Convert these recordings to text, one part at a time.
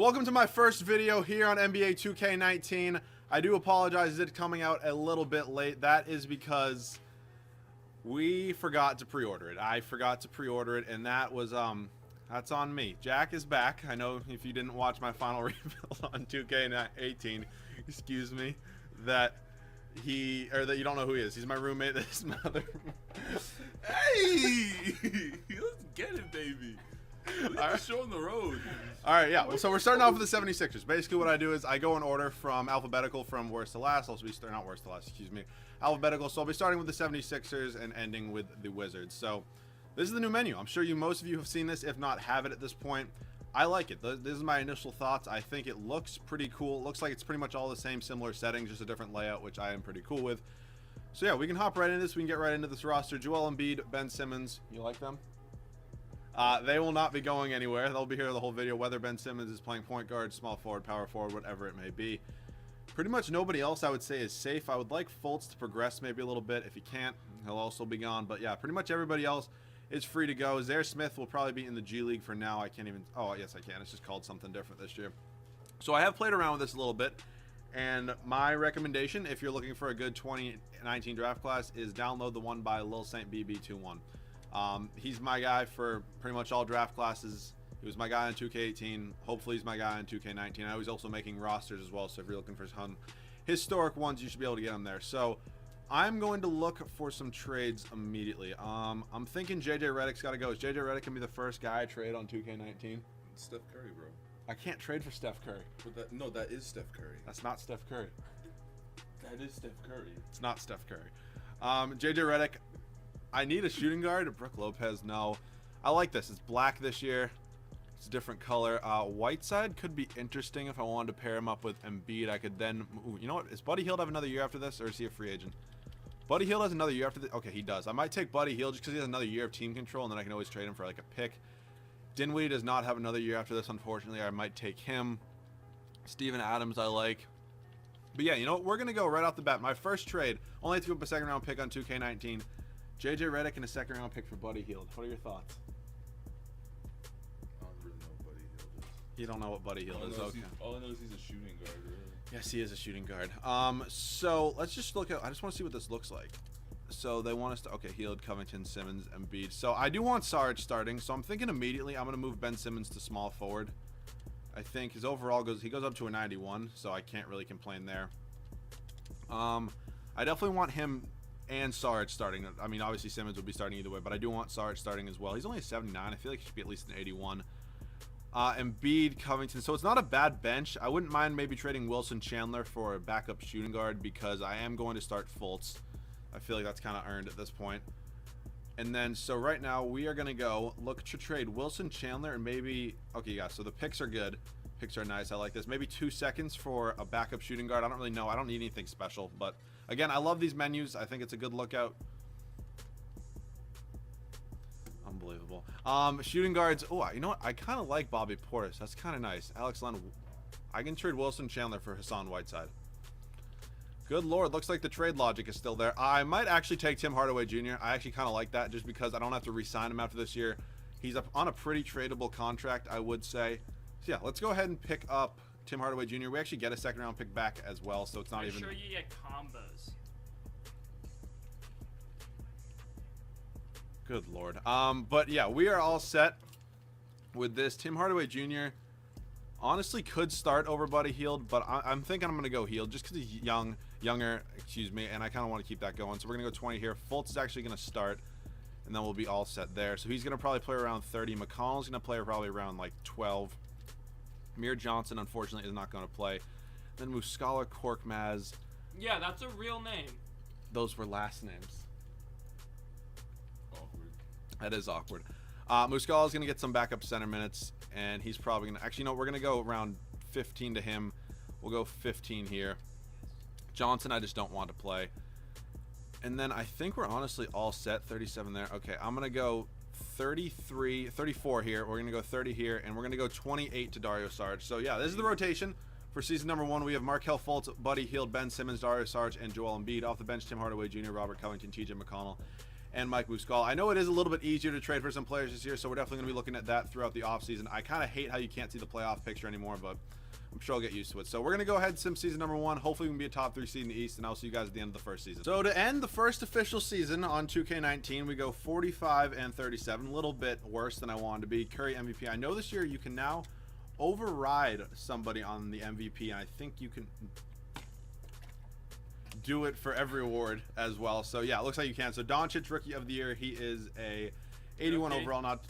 So welcome to my first video here on NBA 2K19. I do apologize it's coming out a little bit late. That is because we forgot to pre-order it. I forgot to pre-order it, and that was that's on me. Jack is back. I know if you didn't watch my final rebuild on 2K18, excuse me, that you don't know who he is. He's my roommate. His mother. Hey, let's get it, baby. Let's show him the road. All right, yeah. So we're starting off with the 76ers. Basically, what I do is I go in order from alphabetical from worst to last. Also, not worst to last. Excuse me. Alphabetical. So I'll be starting with the 76ers and ending with the Wizards. So this is the new menu. I'm sure most of you have seen this. If not, have it at this point. I like it. This is my initial thoughts. I think it looks pretty cool. It looks like it's pretty much all the same, similar settings, just a different layout, which I am pretty cool with. So yeah, we can hop right into this. We can get right into this roster. Joel Embiid, Ben Simmons. You like them? They will not be going anywhere. They'll be here the whole video, whether Ben Simmons is playing point guard, small forward, power forward, whatever it may be. Pretty much nobody else I would say is safe. I would like Fultz to progress maybe a little bit. If he can't, he'll also be gone. But yeah, pretty much everybody else is free to go. Zaire Smith will probably be in the G League for now. I can't even... Oh, yes, I can. It's just called something different this year. So I have played around with this a little bit. And my recommendation, if you're looking for a good 2019 draft class, is download the one by Lil Saint BB21. He's my guy for pretty much all draft classes. He was my guy in 2K18. Hopefully he's my guy in 2K19. I was also making rosters as well, so if you're looking for some historic ones, you should be able to get them there. So I'm going to look for some trades immediately. I'm thinking JJ Redick's got to go. Is JJ Redick going to be the first guy I trade on 2K19? Steph Curry, bro. I can't trade for Steph Curry. But that is Steph Curry. That's not Steph Curry. That is Steph Curry. It's not Steph Curry. JJ Redick. I need a shooting guard. Brook Lopez, no. I like this. It's black this year. It's a different color. Whiteside could be interesting if I wanted to pair him up with Embiid. I could then... Ooh, you know what? Is Buddy Hield have another year after this, or is he a free agent? Buddy Hield has another year after this. Okay, he does. I might take Buddy Hield just because he has another year of team control, and then I can always trade him for like a pick. Dinwiddie does not have another year after this, unfortunately. I might take him. Steven Adams I like. But yeah, you know what? We're going to go right off the bat. My first trade, only have to go up a second round pick on 2K19. JJ Redick and a second round pick for Buddy Hield. What are your thoughts? I don't really know what Buddy Hield is. You don't know what Buddy Hield is. Okay. All I know is he's a shooting guard, really. Yes, he is a shooting guard. So let's just look at... I just want to see what this looks like. So they want us to... Okay, Hield, Covington, Simmons, Embiid. So I do want Saric starting. So I'm thinking immediately I'm going to move Ben Simmons to small forward. I think his overall he goes up to a 91. So I can't really complain there. I definitely want him and Saric starting. I mean, obviously Simmons will be starting either way, but I do want Saric starting as well. He's only a 79. I feel like he should be at least an 81. Embiid, Covington. So it's not a bad bench. I wouldn't mind maybe trading Wilson Chandler for a backup shooting guard because I am going to start Fultz. I feel like that's kind of earned at this point. And then, so right now we are going to go look to trade Wilson Chandler and maybe... Okay, yeah, so the picks are good. Picks are nice. I like this. Maybe 2 seconds for a backup shooting guard. I don't really know. I don't need anything special, but... Again, I love these menus. I think it's a good lookout. Unbelievable. Shooting guards. Oh, you know what? I kind of like Bobby Portis. That's kind of nice. Alex Len. I can trade Wilson Chandler for Hassan Whiteside. Good Lord. Looks like the trade logic is still there. I might actually take Tim Hardaway Jr. I actually kind of like that just because I don't have to re-sign him after this year. He's up on a pretty tradable contract, I would say. So, yeah, let's go ahead and pick up Tim Hardaway Jr. We actually get a second round pick back as well, so it's not even... Sure you get combos. Good Lord. But yeah, we are all set with this. Tim Hardaway Jr. honestly could start over Buddy Hield, but I'm thinking I'm going to go Hield just because he's younger, excuse me, and I kind of want to keep that going. So we're going to go 20 here. Fultz is actually going to start, and then we'll be all set there. So he's going to probably play around 30. McConnell's going to play probably around like 12. Amir Johnson, unfortunately, is not going to play. Then Muscala, Korkmaz. Yeah, that's a real name. Those were last names. Awkward. That is awkward. Muscala is going to get some backup center minutes, and he's probably going to... Actually, no, we're going to go around 15 to him. We'll go 15 here. Johnson, I just don't want to play. And then I think we're honestly all set. 37 there. Okay, I'm going to go 34 here. We're going to go 30 here, and we're going to go 28 to Dario Saric. So, yeah, this is the rotation for season number 1. We have Markelle Fultz, Buddy Hield, Ben Simmons, Dario Saric, and Joel Embiid. Off the bench, Tim Hardaway Jr., Robert Covington, TJ McConnell, and Mike Muscala. I know it is a little bit easier to trade for some players this year, so we're definitely going to be looking at that throughout the offseason. I kind of hate how you can't see the playoff picture anymore, but I'm sure I'll get used to it. So we're going to go ahead and sim season number 1. Hopefully we can be a top 3 seed in the East, and I'll see you guys at the end of the first season. So to end the first official season on 2K19, we go 45 and 37. A little bit worse than I wanted to be. Curry MVP. I know this year you can now override somebody on the MVP, and I think you can do it for every award as well. So yeah, it looks like you can. So Doncic, Rookie of the Year. He is a 81 overall, not...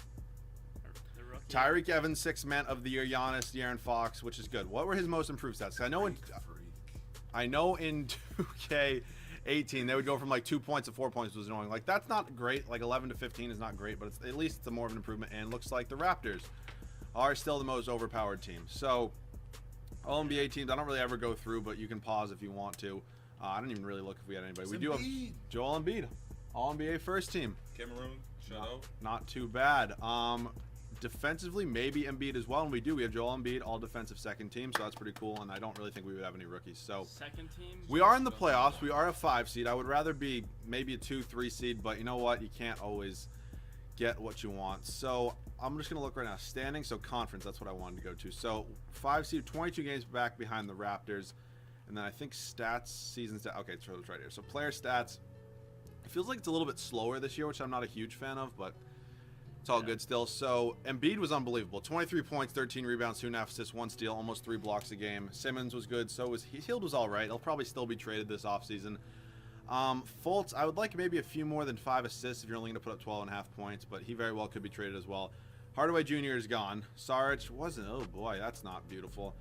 Tyreek Evans, 6th Man of the Year. Giannis, De'Aaron Fox, which is good. What were his most improved stats? 'Cause I know in 2K18 they would go from like 2 points to 4 points, was annoying. Like that's not great. Like 11 to 15 is not great, but it's, at least it's more of an improvement. And it looks like the Raptors are still the most overpowered team. So all NBA teams, I don't really ever go through, but you can pause if you want to. I don't even really look if we had anybody. We do have Joel Embiid, All NBA first team. Cameroon, shout out. Not too bad. Defensively, maybe Embiid as well, and we do. We have Joel Embiid, all defensive second team, so that's pretty cool, and I don't really think we would have any rookies. So second team? We are in the playoffs. We are a 5 seed. I would rather be maybe a 2-3 seed, but you know what? You can't always get what you want. So I'm just going to look right now. Standing, so conference, that's what I wanted to go to. So 5 seed, 22 games back behind the Raptors, and then I think stats, season stats. Okay, so it's right here. So player stats. It feels like it's a little bit slower this year, which I'm not a huge fan of, but it's all good still. So Embiid was unbelievable. 23 points, 13 rebounds, 2.5 assists, 1 steal, almost 3 blocks a game. Simmons was good. So was Hield was all right. He'll probably still be traded this offseason. Fultz, I would like maybe a few more than 5 assists if you're only going to put up 12.5 points, but he very well could be traded as well. Hardaway Jr. is gone. Saric wasn't. Oh boy, that's not beautiful.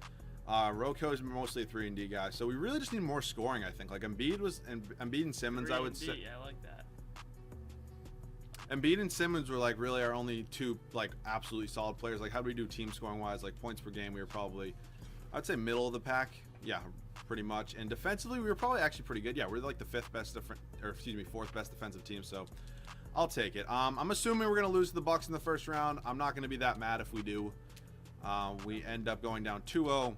Rocco is mostly a 3-and-D guy. So we really just need more scoring, I think. Like Embiid and Simmons, I would say. Yeah, I like that. Embiid and Simmons were like really our only 2 like absolutely solid players. Like how do we do team scoring wise? Like points per game, we were probably, I'd say middle of the pack. Yeah, pretty much. And defensively, we were probably actually pretty good. Yeah, we're like the 4th best defensive team. So I'll take it. I'm assuming we're gonna lose to the Bucks in the first round. I'm not gonna be that mad if we do. We end up going down 2-0.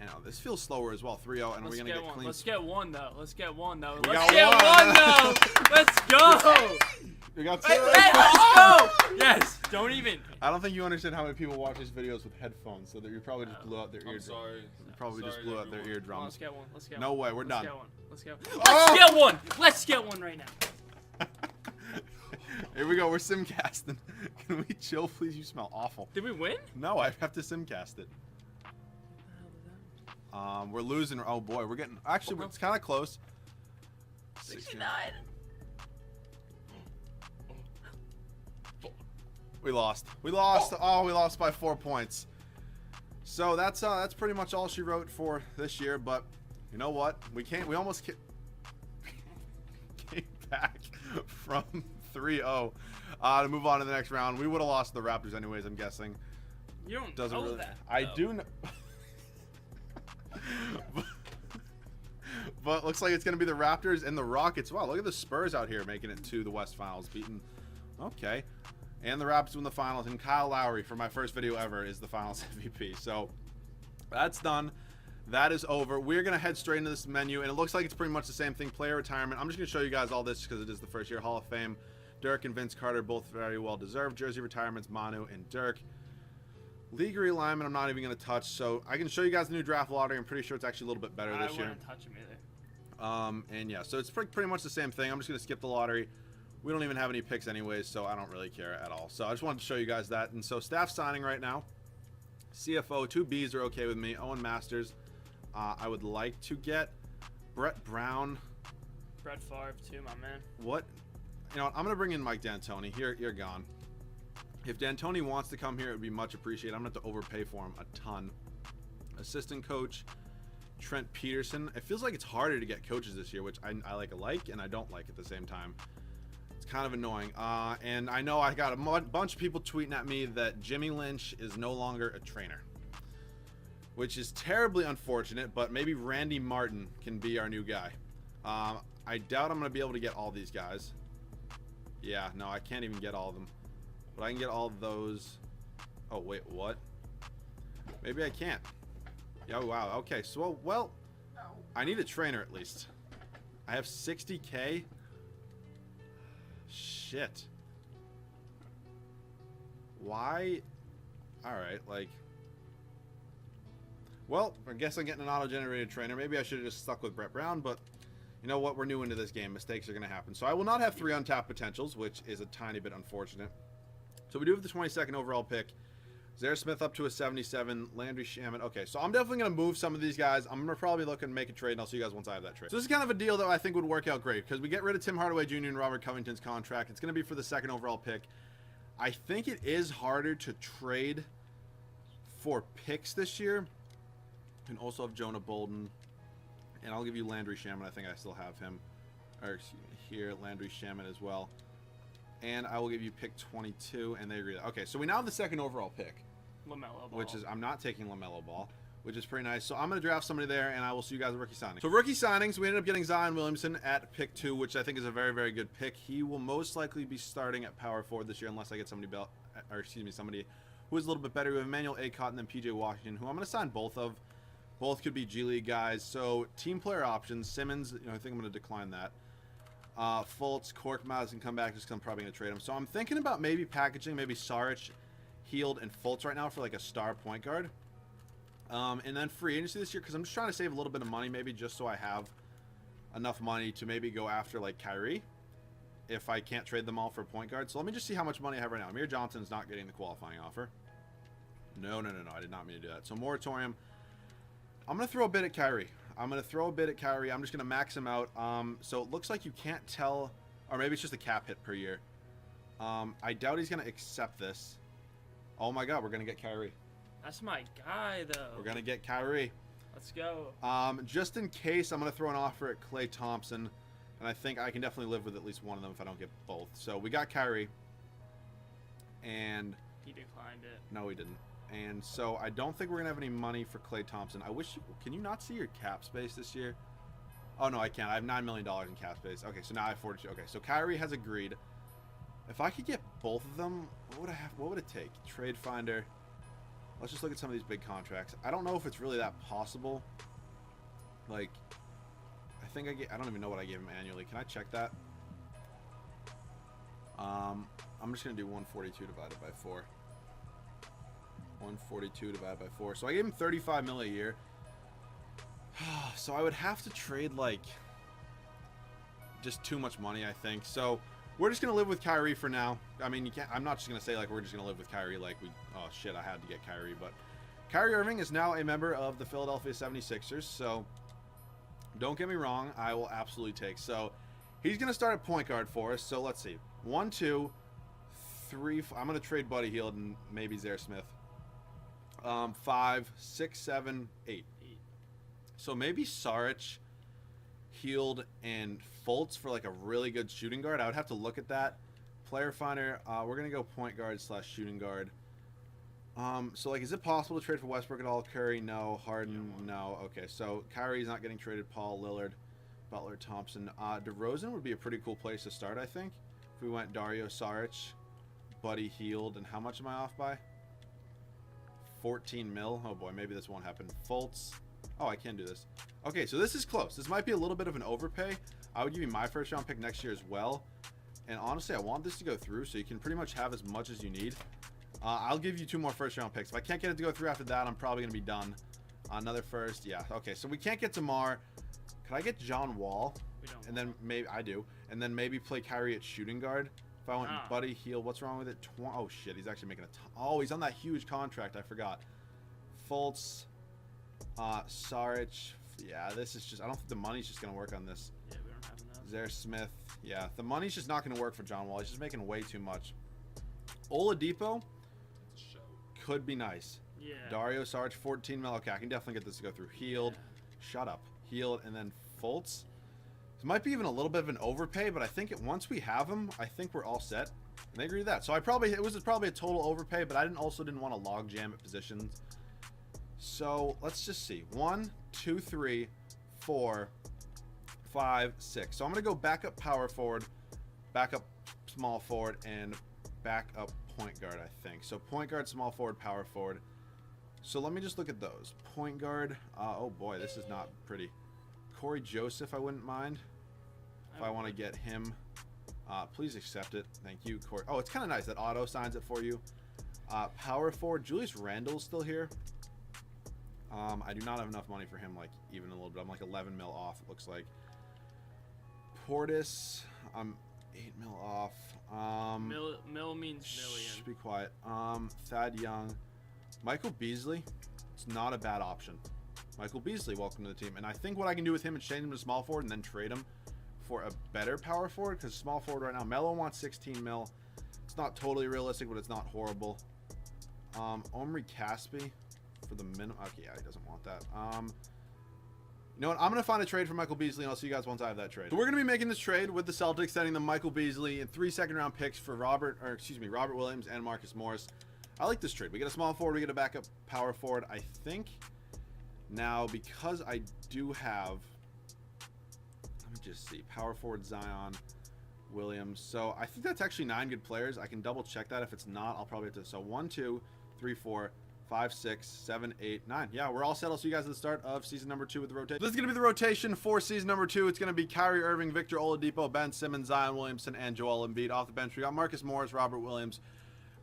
And this feels slower as well. 3-0, and we're gonna get clean. Let's get one though. Let's get one though. We Let's got get one though. Let's go. We got 2. Hey, let's go. Yes. Don't even. I don't think you understand how many people watch these videos with headphones, so that you probably just blew out their eardrums. I'm sorry. You probably just blew out their eardrums. Let's get one. Let's get one. No way, we're done. Let's get one. Let's get one. Let's get one right now. Here we go. We're simcasting. Can we chill, please? You smell awful. Did we win? No, I have to simcast it. We're losing. Oh boy, we're getting. Actually, it's kind of close. 69. We lost. We lost. Oh, we lost by 4 points. So that's pretty much all she wrote for this year. But you know what? We almost came back from 3-0 to move on to the next round. We would have lost the Raptors anyways, I'm guessing. You don't Doesn't know really, that. I do know. But looks like it's going to be the Raptors and the Rockets. Wow, look at the Spurs out here making it to the West Finals, beating. Okay. And the Raptors win the finals, and Kyle Lowry, for my first video ever, is the finals MVP. So that's done. That is over. We're going to head straight into this menu, and it looks like it's pretty much the same thing. Player retirement. I'm just going to show you guys all this because it is the first year. Hall of Fame. Dirk and Vince Carter, both very well deserved. Jersey retirements, Manu and Dirk. League realignment, I'm not even going to touch. So I can show you guys the new draft lottery. I'm pretty sure it's actually a little bit better this year. I wouldn't touch him either. And yeah, so it's pretty much the same thing. I'm just going to skip the lottery. We don't even have any picks anyways, so I don't really care at all. So I just wanted to show you guys that. And so staff signing right now. CFO, 2 Bs are okay with me. Owen Masters. I would like to get Brett Brown. Brett Favre too, my man. What? You know what? I'm going to bring in Mike D'Antoni. You're gone. If D'Antoni wants to come here, it would be much appreciated. I'm going to have to overpay for him a ton. Assistant coach, Trent Peterson. It feels like it's harder to get coaches this year, which I like and I don't like at the same time. It's kind of annoying. And I know I got a bunch of people tweeting at me that Jimmy Lynch is no longer a trainer, which is terribly unfortunate, but maybe Randy Martin can be our new guy. I doubt I'm going to be able to get all these guys. Yeah, no, I can't even get all of them. But I can get all of those. Oh, wait, what? Maybe I can't. Yeah, wow. Okay, so, well, I need a trainer at least. I have 60K. Shit. Why? Alright, like... Well, I guess I'm getting an auto-generated trainer. Maybe I should have just stuck with Brett Brown, but... You know what? We're new into this game. Mistakes are going to happen. So I will not have 3 untapped potentials, which is a tiny bit unfortunate. So we do have the 22nd overall pick. Zaire Smith up to a 77. Landry Shaman. Okay, so I'm definitely going to move some of these guys. I'm going to probably look and make a trade, and I'll see you guys once I have that trade. So this is kind of a deal that I think would work out great, because we get rid of Tim Hardaway Jr. and Robert Covington's contract. It's going to be for the 2nd overall pick. I think it is harder to trade for picks this year. You can also have Jonah Bolden. And I'll give you Landry Shaman. I think I still have him. Or excuse me, here, Landry Shaman as well. And I will give you pick 22, and they agree. Okay, so we now have the 2nd overall pick. LaMelo Ball. Which is, I'm not taking LaMelo Ball, which is pretty nice. So I'm going to draft somebody there, and I will see you guys at rookie signings. So rookie signings, we ended up getting Zion Williamson at pick 2, which I think is a very, very good pick. He will most likely be starting at power forward this year, unless I get somebody who is a little bit better. We have Emmanuel Acott and then PJ Washington, who I'm going to sign both of. Both could be G League guys. So team player options. Simmons, I think I'm going to decline that. Fultz, Korkmaz can come back just because I'm probably going to trade him. So I'm thinking about maybe packaging maybe Saric, Hield, and Fultz right now for like a star point guard. And then free agency this year, because I'm just trying to save a little bit of money, maybe just so I have enough money to maybe go after like Kyrie if I can't trade them all for point guard. So let me just see how much money I have right now. Amir Johnson's not getting the qualifying offer. No. I did not mean to do that. So moratorium. I'm going to throw a bid at Kyrie. I'm just going to max him out. So it looks like you can't tell, or maybe it's just a cap hit per year. I doubt he's going to accept this. Oh my God, we're going to get Kyrie. That's my guy, though. We're going to get Kyrie. Let's go. Just in case, I'm going to throw an offer at Klay Thompson. And I think I can definitely live with at least one of them if I don't get both. So we got Kyrie. And... He declined it. No, he didn't. And so I don't think we're going to have any money for Klay Thompson. I wish you... Can you not see your cap space this year? Oh, no, I can't. I have $9 million in cap space. Okay, so now I have 42. Okay, so Kyrie has agreed. If I could get both of them, what would it take? Trade Finder. Let's just look at some of these big contracts. I don't know if it's really that possible. Like, I don't even know what I gave him annually. Can I check that? I'm just going to do 142 divided by 4. 142 divided by 4. So I gave him 35 mil a year. So I would have to trade like just too much money, I think. So we're just gonna live with Kyrie for now. I mean, I'm not just gonna say like we're just gonna live with Kyrie like oh shit, I had to get Kyrie. But Kyrie Irving is now a member of the Philadelphia 76ers. So don't get me wrong, I will absolutely take. So he's gonna start at point guard for us. So let's see, 1, 2, 3. I'm gonna trade Buddy Hield and maybe Zaire Smith. 5, 6, 7, 8. So maybe Saric, Hield, and Fultz for like a really good shooting guard. I would have to look at that. Player Finder, we're going to go point guard / shooting guard. So like, is it possible to trade for Westbrook at all? Curry, no. Harden, no. Okay, so Kyrie's not getting traded. Paul, Lillard, Butler, Thompson. DeRozan would be a pretty cool place to start, I think. If we went Dario Saric, Buddy Hield, and how much am I off by? 14 mil. Oh boy, maybe this won't happen. Fultz. Oh, I can do this. Okay, so this is close. This might be a little bit of an overpay. I would give you my first round pick next year as well. And honestly, I want this to go through so you can pretty much have as much as you need. I'll give you 2 more first round picks. If I can't get it to go through after that, I'm probably going to be done. Another first. Yeah, okay. So we can't get Tamar. Could I get John Wall? We don't. And then maybe I do. And then maybe play Kyrie at shooting guard. If I went Buddy Hield, what's wrong with it? Oh shit, he's actually making a ton. Oh, he's on that huge contract. I forgot. Fultz, Saric. Yeah, this is just. I don't think the money's just gonna work on this. Yeah, we don't have enough. Zaire Smith. Yeah, the money's just not gonna work for John Wall. He's just making way too much. Oladipo could be nice. Yeah. Dario Saric, 14 mil. Okay, I can definitely get this to go through. Hield. Yeah. Shut up. Hield, and then Fultz. It might be even a little bit of an overpay, but I think once we have him, I think we're all set. And they agree with that. So it was probably a total overpay, but I didn't want to log jam at positions. So let's just see. 1, 2, 3, 4, 5, 6. So I'm going to go backup power forward, backup small forward, and backup point guard, I think. So point guard, small forward, power forward. So let me just look at those. Point guard. Oh boy, this is not pretty. Corey Joseph, I wouldn't mind. If I want to get him. Please accept it. Thank you, Corey. Oh, it's kind of nice that auto signs it for you. Power forward. Julius Randle's still here. I do not have enough money for him, like, even a little bit. I'm like 11 mil off, it looks like. Portis, I'm 8 mil off. Mil means million. Shh, be quiet. Thad Young. Michael Beasley. It's not a bad option. Michael Beasley, welcome to the team. And I think what I can do with him is change him to small forward and then trade him for a better power forward, because small forward right now, Melo wants 16 mil. It's not totally realistic, but it's not horrible. Omri Caspi for the minimum. Okay, yeah, he doesn't want that. You know what? I'm going to find a trade for Michael Beasley, and I'll see you guys once I have that trade. So we're going to be making this trade with the Celtics, sending them Michael Beasley and 3 second-round picks for Robert Williams and Marcus Morris. I like this trade. We get a small forward, we get a backup power forward. I think now, because I do have, let me just see, power forward Zion Williams. So I think that's actually 9 good players. I can double check that. If it's not, I'll probably have to. So 1, 2, 3, 4, 5, 6, 7, 8, 9. Yeah, we're all set. I'll see you guys at the start of season number 2 with the rotation. This is going to be the rotation for season number 2. It's going to be Kyrie Irving, Victor Oladipo, Ben Simmons, Zion Williamson, and Joel Embiid. Off the bench, we got Marcus Morris, Robert Williams,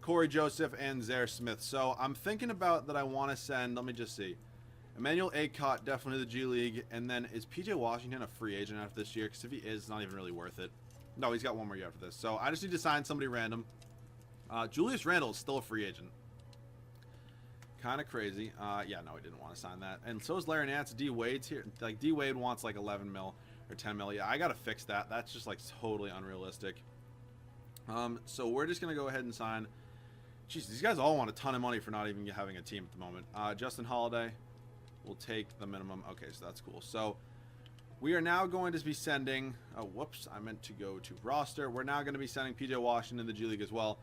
Corey Joseph, and Zaire Smith. So I'm thinking about that I want to send, let me just see, Emmanuel Acott, definitely the G League. And then is PJ Washington a free agent after this year? Because if he is, it's not even really worth it. No, he's got 1 more year after this. So I just need to sign somebody random. Julius Randle is still a free agent. Kind of crazy. Yeah, no, I didn't want to sign that. And so is Larry Nance. D Wade's here. Like, D Wade wants like 11 mil or 10 mil. Yeah, I got to fix that. That's just like totally unrealistic. So we're just going to go ahead and sign. Jeez, these guys all want a ton of money for not even having a team at the moment. Justin Holiday will take the minimum. Okay, so that's cool. So we are now going to be sending, oh, whoops, I meant to go to roster. We're now going to be sending PJ Washington to the G League as well.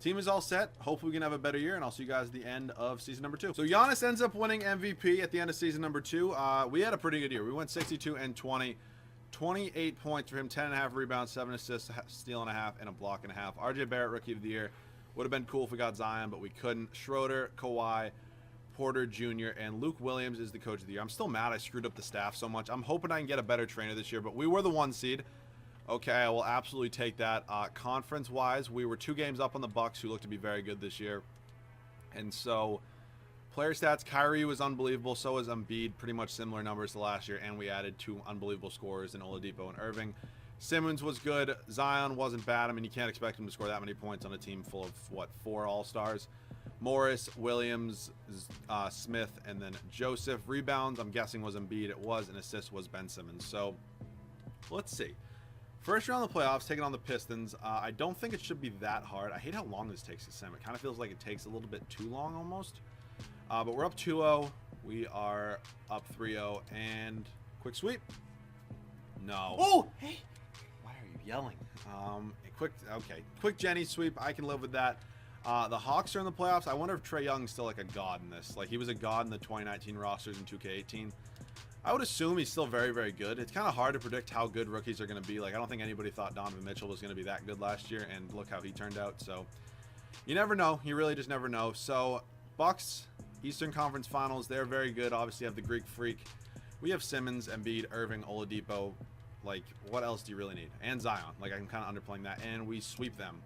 Team is all set. Hopefully we can have a better year, and I'll see you guys at the end of season number 2. So Giannis ends up winning MVP at the end of season number 2. We had a pretty good year. We went 62 and 20. 28 points for him, 10.5 rebounds, 7 assists, a steal and a half, and a block and a half. RJ Barrett, rookie of the year. Would have been cool if we got Zion, but we couldn't. Schroeder, Kawhi, Porter Jr., and Luke Williams is the coach of the year. I'm still mad I screwed up the staff so much. I'm hoping I can get a better trainer this year, but we were the 1 seed. Okay, I will absolutely take that. Conference-wise, we were 2 games up on the Bucks, who look to be very good this year. And so, player stats, Kyrie was unbelievable. So was Embiid, pretty much similar numbers to last year. And we added 2 unbelievable scorers in Oladipo and Irving. Simmons was good. Zion wasn't bad. I mean, you can't expect him to score that many points on a team full of, what, 4 All-Stars. Morris, Williams, Smith, and then Joseph. Rebounds, I'm guessing, was Embiid. It was. And assist was Ben Simmons. So, let's see. First round of the playoffs, taking on the Pistons. I don't think it should be that hard. I hate how long this takes to sim. It kind of feels like it takes a little bit too long almost. But we're up 2-0. We are up 3-0. And quick sweep. No. Oh, hey. Why are you yelling? Quick Jenny sweep. I can live with that. The Hawks are in the playoffs. I wonder if Trae Young's still like a god in this. Like, he was a god in the 2019 rosters in 2K18. I would assume he's still very, very good. It's kind of hard to predict how good rookies are going to be. Like, I don't think anybody thought Donovan Mitchell was going to be that good last year, and look how he turned out. So, you never know. You really just never know. So, Bucks, Eastern Conference Finals, they're very good. Obviously, you have the Greek Freak. We have Simmons, Embiid, Irving, Oladipo. Like, what else do you really need? And Zion. Like, I'm kind of underplaying that. And we sweep them.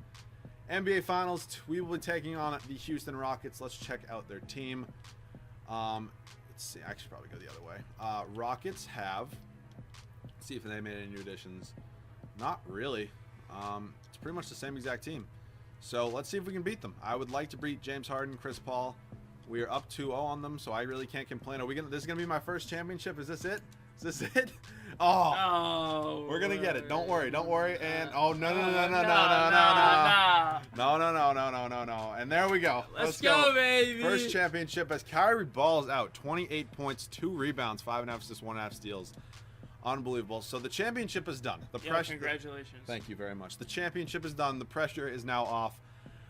NBA Finals, we will be taking on the Houston Rockets. Let's check out their team. Let's see, I should probably go the other way. Rockets have, let's see if they made any new additions. Not really. It's pretty much the same exact team. So let's see if we can beat them. I would like to beat James Harden, Chris Paul. We are up 2-0 on them, so I really can't complain. Are we gonna? This is gonna be my first championship. Is this it? Is this it? Oh, we're gonna get it. Don't worry, don't worry. And oh no. And there we go. Let's go, baby. First championship as Kyrie balls out. 28 points, 2 rebounds, 5.5 assists, 1.5 steals. Unbelievable. So the championship is done. The pressure. Congratulations. Thank you very much. The championship is done. The pressure is now off.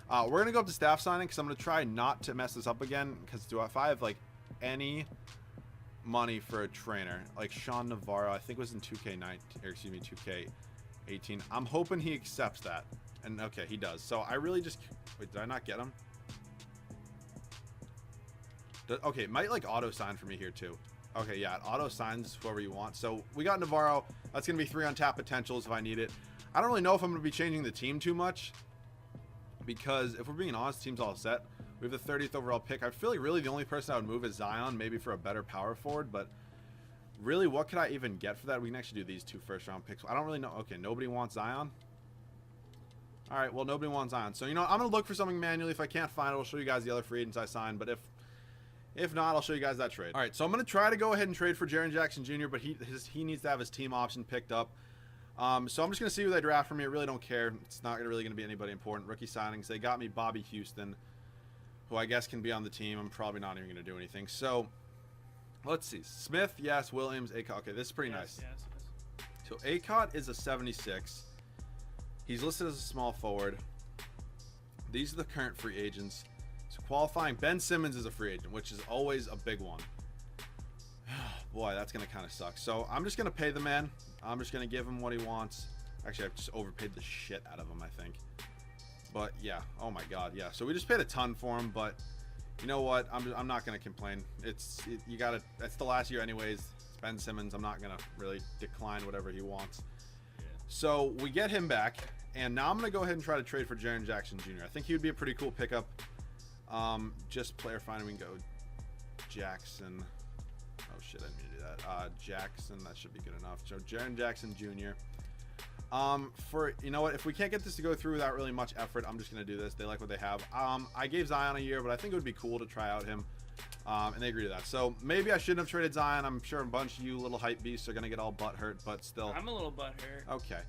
We're gonna go up to staff signing because I'm gonna try not to mess this up again. Because if I have like any money for a trainer like Sean Navarro, I think it was in 2K19 or excuse me 2K18. I'm hoping he accepts that, and okay, he does. So I really just wait. Did I not get him? Okay, it might like auto sign for me here too. Okay, yeah, it auto signs whoever you want. So we got Navarro. That's going to be 3 untapped potentials if I need it. I don't really know if I'm going to be changing the team too much. Because if we're being honest, the team's all set. We have the 30th overall pick. I feel like really the only person I would move is Zion, maybe for a better power forward. But really, what could I even get for that? We can actually do these 2 first-round picks. I don't really know. Okay, nobody wants Zion. All right, well, nobody wants Zion. So, you know, I'm going to look for something manually. If I can't find it, I'll show you guys the other free agents I signed. But if not, I'll show you guys that trade. All right, so I'm going to try to go ahead and trade for Jaren Jackson Jr., but he needs to have his team option picked up. So I'm just going to see who they draft for me. I really don't care. It's not really going to be anybody important. Rookie signings, they got me Bobby Houston, who I guess can be on the team. I'm probably not even going to do anything. So let's see. Smith, yes. Williams, Acott. Okay, this is pretty nice. Yes. So Acott is a 76. He's listed as a small forward. These are the current free agents. So qualifying, Ben Simmons is a free agent, which is always a big one. Boy, that's going to kind of suck. So I'm just going to pay the man. I'm just going to give him what he wants. Actually, I've just overpaid the shit out of him, I think. But yeah, oh my god, yeah. So we just paid a ton for him, but you know what? I'm not going to complain. That's the last year anyways. It's Ben Simmons. I'm not going to really decline whatever he wants. So we get him back, and now I'm going to go ahead and try to trade for Jaren Jackson Jr. I think he would be a pretty cool pickup. Just player finding, we can go Jackson. Oh shit, I didn't mean to do that. Jackson, that should be good enough. So Jaren Jackson Jr. For, you know what, if we can't get this to go through without really much effort, I'm just going to do this. They like what they have. I gave Zion a year, but I think it would be cool to try out him. And they agree to that. So maybe I shouldn't have traded Zion. I'm sure a bunch of you little hype beasts are going to get all butthurt, but still. I'm a little butthurt. Okay.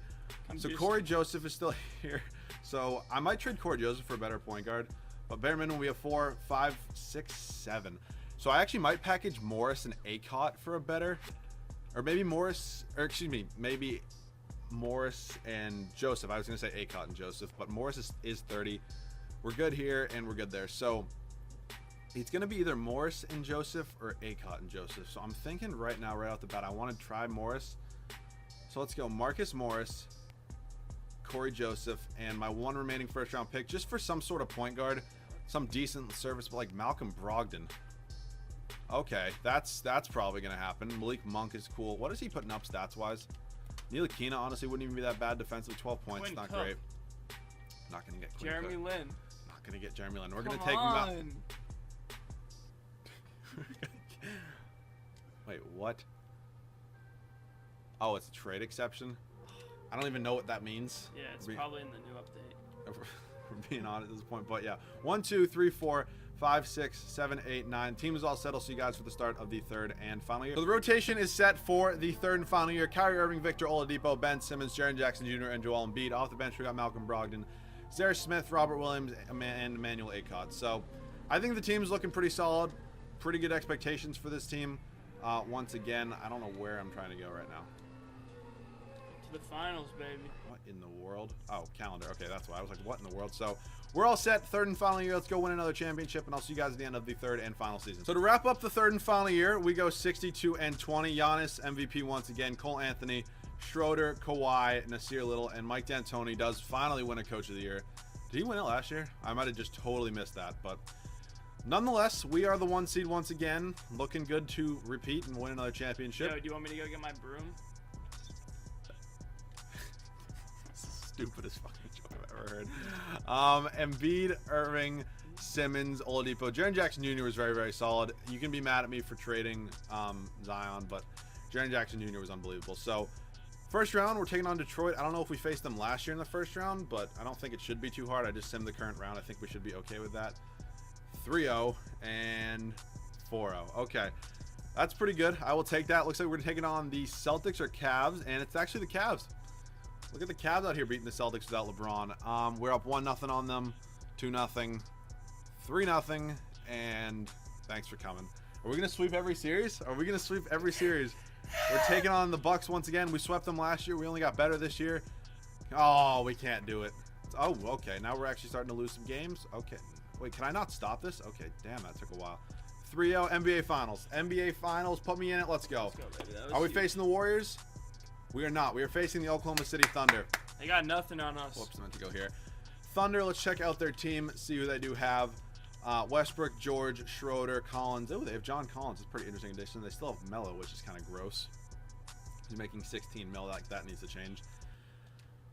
So Corey Joseph is still here. So I might trade Corey Joseph for a better point guard. But bare minimum, we have 4, 5, 6, 7. So I actually might package Morris and Acott for a better. Or maybe Morris, or excuse me, maybe Morris and Joseph. I was going to say Acott and Joseph, but Morris is 30. We're good here, and we're good there. So it's going to be either Morris and Joseph or Acott and Joseph. So I'm thinking right now, right off the bat, I want to try Morris. So let's go Marcus Morris, Corey Joseph, and my one remaining first-round pick, just for some sort of point guard, some decent service, like Malcolm Brogdon. Okay, that's probably going to happen. Malik Monk is cool. What is he putting up stats-wise? Ntilikina, honestly, wouldn't even be that bad defensively. 12 points, not great. Not going to get Jeremy Lin. Not going to get Jeremy Lin. We're going to take him out. Wait, what? Oh, it's a trade exception? I don't even know what that means. Yeah, it's probably in the new update. We're being honest at this point, but yeah. 1, 2, 3, 4, 5, 6, 7, 8, 9. Team is all set. I'll see you guys for the start of the third and final year. So the rotation is set for the third and final year. Kyrie Irving, Victor Oladipo, Ben Simmons, Jaren Jackson Jr., and Joel Embiid. Off the bench, we got Malcolm Brogdon, Zaire Smith, Robert Williams, and Emmanuel Acott. So I think the team is looking pretty solid. Pretty good expectations for this team. Once again, I don't know where I'm trying to go right now. To the finals, baby. What in the world? Oh, calendar. Okay, that's why. I was like, what in the world? So we're all set. Third and final year. Let's go win another championship, and I'll see you guys at the end of the third and final season. So to wrap up the third and final year, we go 62 and 20. Giannis, MVP once again. Cole Anthony, Schroeder, Kawhi, Nasir Little, and Mike D'Antoni does finally win a Coach of the Year. Did he win it last year? I might have just totally missed that, but nonetheless, we are the 1 seed once again. Looking good to repeat and win another championship. Yo, do you want me to go get my broom? Stupidest fucking joke I've ever heard. Embiid, Irving, Simmons, Oladipo. Jaren Jackson Jr. was very, very solid. You can be mad at me for trading Zion, but Jaren Jackson Jr. was unbelievable. So first round, we're taking on Detroit. I don't know if we faced them last year in the first round, but I don't think it should be too hard. I just simmed the current round. I think we should be okay with that. 3-0 and 4-0. Okay, that's pretty good. I will take that. Looks like we're taking on the Celtics or Cavs, and it's actually the Cavs. Look at the Cavs out here beating the Celtics without LeBron. We're up 1-0 on them, 2-0, 3-0, and thanks for coming. Are we gonna sweep every series? Are we gonna sweep every series? We're taking on the Bucks once again. We swept them last year. We only got better this year. Oh, we can't do it. Oh, okay. Now we're actually starting to lose some games. Okay. Wait, can I not stop this? Okay, damn, that took a while. 3-0 NBA Finals. NBA Finals, put me in it. Let's go. Let's go, baby. Are we facing the Warriors? We are not. We are facing the Oklahoma City Thunder. They got nothing on us. Whoops, I meant to go here. Thunder, let's check out their team, see who they do have. Westbrook, George, Schroeder, Collins. Oh, they have John Collins. It's a pretty interesting addition. They still have Melo, which is kind of gross. He's making 16 mil. Like, that needs to change.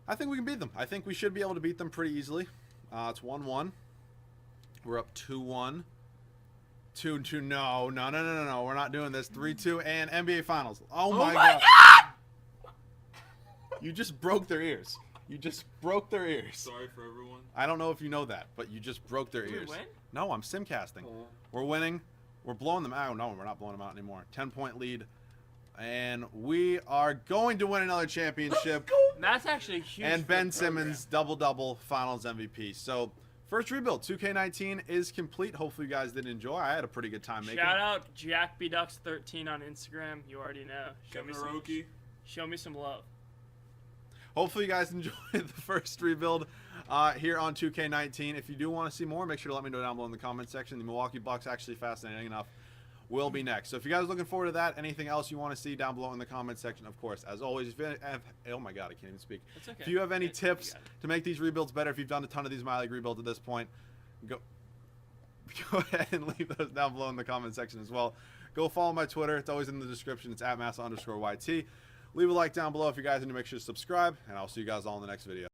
I think we can beat them. I think we should be able to beat them pretty easily. It's 1-1. We're up 2-1. 2-2. No. We're not doing this. 3-2 and NBA Finals. Oh my God. You just broke their ears. You just broke their ears. Sorry for everyone. I don't know if you know that, but you just broke their Did we ears. win? No, I'm simcasting. Oh. We're winning. We're blowing them out. No, we're not blowing them out anymore. 10-point lead. And we are going to win another championship. That's actually huge. And for Ben the program. Simmons, double-double, Finals MVP. So, first rebuild, 2K19 is complete. Hopefully, you guys did enjoy. I had a pretty good time making Shout it. out Jack B Ducks 13 on Instagram. You already know. Kevin Hiroki. Show me some love. Hopefully, you guys enjoyed the first rebuild here on 2K19. If you do want to see more, make sure to let me know down below in the comment section. The Milwaukee Bucks, actually fascinating enough, will be next. So if you guys are looking forward to that, anything else you want to see down below in the comment section, of course, as always, if you have, oh my God, I can't even speak. It's okay. If you have any You tips got it. to make these rebuilds better, if you've done a ton of these My League rebuilds at this point, go ahead and leave those down below in the comment section as well. Go follow my Twitter. It's always in the description. It's @massa_YT. Leave a like down below if you guys need to make sure to subscribe, and I'll see you guys all in the next video.